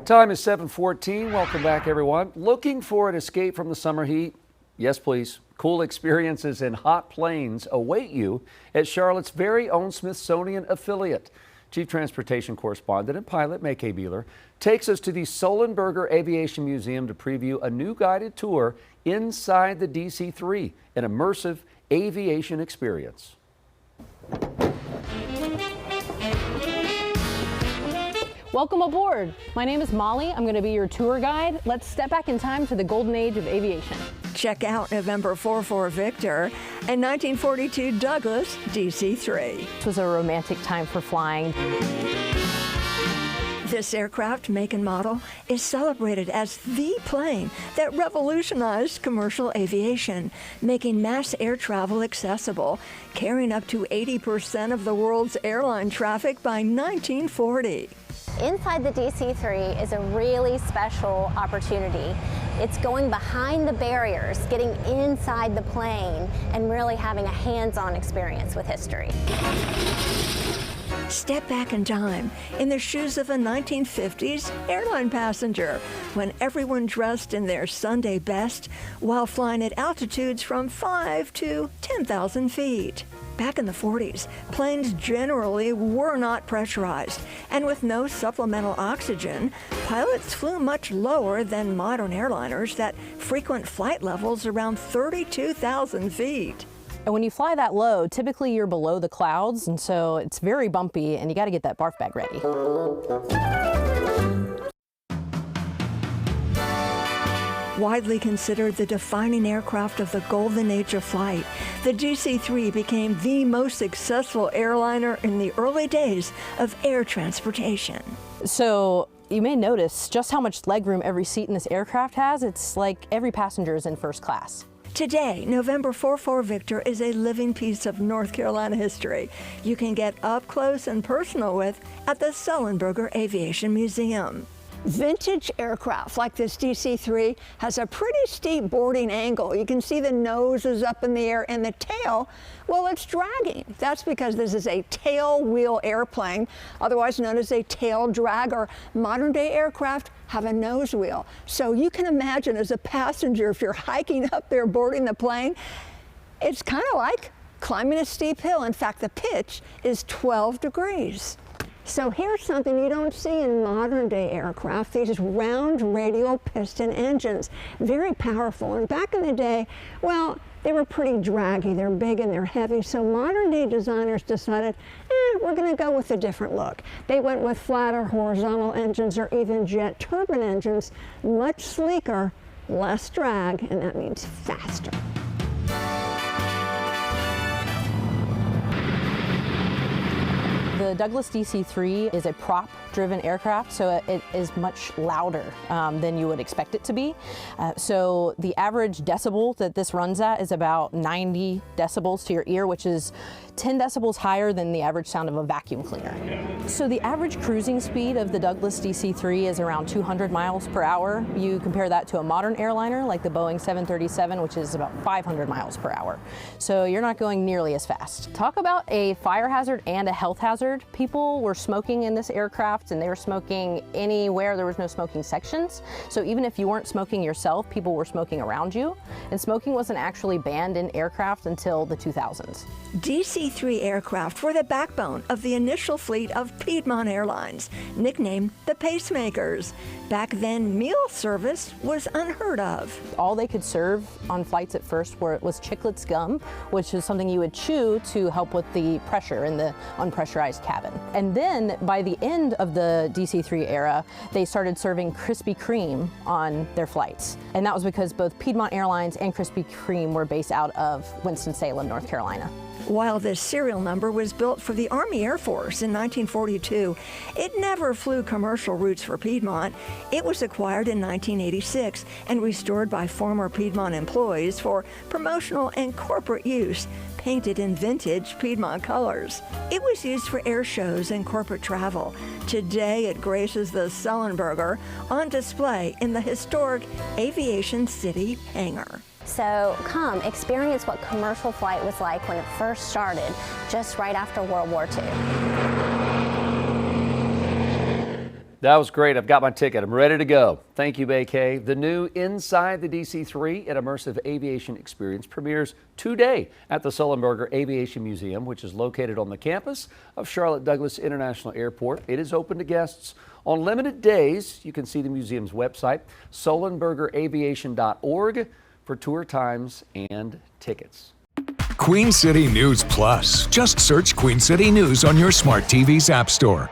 Time is 7:14. Welcome back, everyone. Looking for an escape from the summer heat? Yes, please. Cool experiences in hot planes await you at Charlotte's very own Smithsonian affiliate. Chief Transportation Correspondent and pilot May Beeler takes us to the Sullenberger Aviation Museum to preview a new guided tour inside the DC-3, an immersive aviation experience. Welcome aboard. My name is Molly. I'm going to be your tour guide. Let's step back in time to the golden age of aviation. Check out November 44 Victor and 1942 Douglas DC3. This was a romantic time for flying. This aircraft, make and model, is celebrated as the plane that revolutionized commercial aviation, making mass air travel accessible, carrying up to 80% of the world's airline traffic by 1940. Inside the DC-3 is a really special opportunity. It's going behind the barriers, getting inside the plane, and really having a hands-on experience with history. Step back in time in the shoes of a 1950s airline passenger when everyone dressed in their Sunday best while flying at altitudes from 5 to 10,000 feet. Back in the 40s, planes generally were not pressurized, and with no supplemental oxygen, pilots flew much lower than modern airliners that frequent flight levels around 32,000 feet. And when you fly that low, typically you're below the clouds, and so it's very bumpy, and you got to get that barf bag ready. Widely considered the defining aircraft of the golden age of flight, the DC-3 became the most successful airliner in the early days of air transportation. So you may notice just how much legroom every seat in this aircraft has. It's like every passenger is in first class. Today, November 44 Victor is a living piece of North Carolina history you can get up close and personal with at the Sullenberger Aviation Museum. Vintage aircraft like this DC-3 has a pretty steep boarding angle. You can see the nose is up in the air and the tail, well, it's dragging. That's because this is a tail wheel airplane, otherwise known as a tail dragger. Modern day aircraft have a nose wheel. So you can imagine as a passenger, if you're hiking up there boarding the plane, it's kind of like climbing a steep hill. In fact, the pitch is 12 degrees. So here's something you don't see in modern day aircraft, these round radial piston engines, very powerful. And back in the day, well, they were pretty draggy, they're big and they're heavy, so modern day designers decided, we're gonna go with a different look. They went with flatter horizontal engines or even jet turbine engines, much sleeker, less drag, and that means faster. The Douglas DC-3 is a prop-driven aircraft, so it is much louder than you would expect it to be. So the average decibel that this runs at is about 90 decibels to your ear, which is 10 decibels higher than the average sound of a vacuum cleaner. So the average cruising speed of the Douglas DC-3 is around 200 miles per hour. You compare that to a modern airliner like the Boeing 737, which is about 500 miles per hour. So you're not going nearly as fast. Talk about a fire hazard and a health hazard. People were smoking in this aircraft, and they were smoking anywhere there was no smoking sections. So even if you weren't smoking yourself, people were smoking around you. And smoking wasn't actually banned in aircraft until the 2000s. DC-3 aircraft were the backbone of the initial fleet of Piedmont Airlines, nicknamed the Pacemakers. Back then, meal service was unheard of. All they could serve on flights at first was Chiclets gum, which is something you would chew to help with the pressure in the unpressurized cabin. And then by the end of the DC-3 era, they started serving Krispy Kreme on their flights. And that was because both Piedmont Airlines and Krispy Kreme were based out of Winston-Salem, North Carolina. While this serial number was built for the Army Air Force in 1942, it never flew commercial routes for Piedmont. It was acquired in 1986 and restored by former Piedmont employees for promotional and corporate use, painted in vintage Piedmont colors. It was used for air shows and corporate travel. Today it graces the Sullenberger on display in the historic Aviation City hangar. So come experience what commercial flight was like when it first started, just right after World War II. That was great. I've got my ticket. I'm ready to go. Thank you, BK. The new Inside the DC-3, an immersive aviation experience, premieres today at the Sullenberger Aviation Museum, which is located on the campus of Charlotte Douglas International Airport. It is open to guests on limited days. You can see the museum's website, sullenbergeraviation.org, for tour times and tickets. Queen City News Plus. Just search Queen City News on your smart TV's app store.